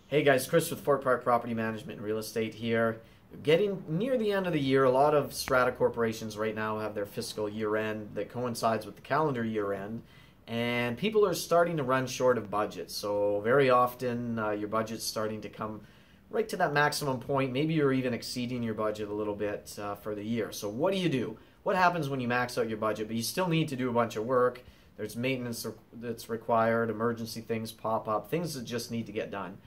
Hey guys, Chris with Fort Park Property Management and Real Estate here. Getting near the end of the year, a lot of strata corporations right now have their fiscal year end that coincides with the calendar year end, and people are starting to run short of budgets. So very often your budget's starting to come right to that maximum point. Maybe you're even exceeding your budget a little bit for the year. So what do? What happens when you max out your budget, but you still need to do a bunch of work? There's maintenance that's required, emergency things pop up, things that just need to get done.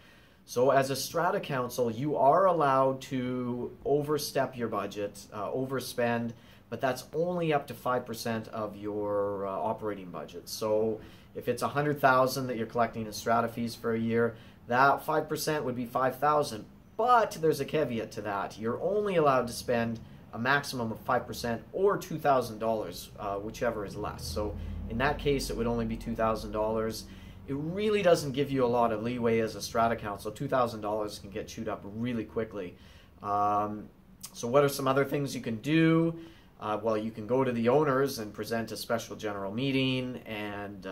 So as a strata council, you are allowed to overstep your budget, overspend, but that's only up to 5% of your operating budget. So if it's 100,000 that you're collecting in strata fees for a year, that 5% would be 5,000. But there's a caveat to that. You're only allowed to spend a maximum of 5% or $2,000, whichever is less. So in that case, it would only be $2,000. It really doesn't give you a lot of leeway as a strata council. $2,000 can get chewed up really quickly. So what are some other things you can do? Well, you can go to the owners and present a special general meeting and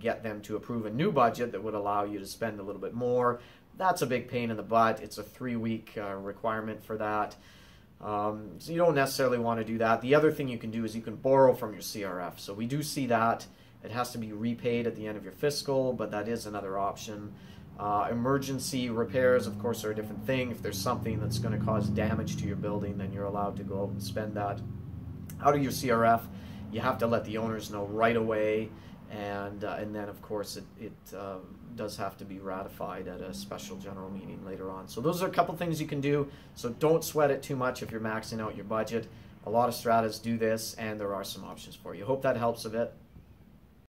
get them to approve a new budget that would allow you to spend a little bit more. That's a big pain in the butt. It's a 3-week requirement for that. So you don't necessarily want to do that. The other thing you can do is you can borrow from your CRF. So we do see that. It has to be repaid at the end of your fiscal, but that is another option. Emergency repairs, of course, are a different thing. If there's something that's going to cause damage to your building, then you're allowed to go out and spend that out of your CRF. You have to let the owners know right away, and then, of course, it does have to be ratified at a special general meeting later on. So those are a couple things you can do. So don't sweat it too much if you're maxing out your budget. A lot of stratas do this, and there are some options for you. Hope that helps a bit.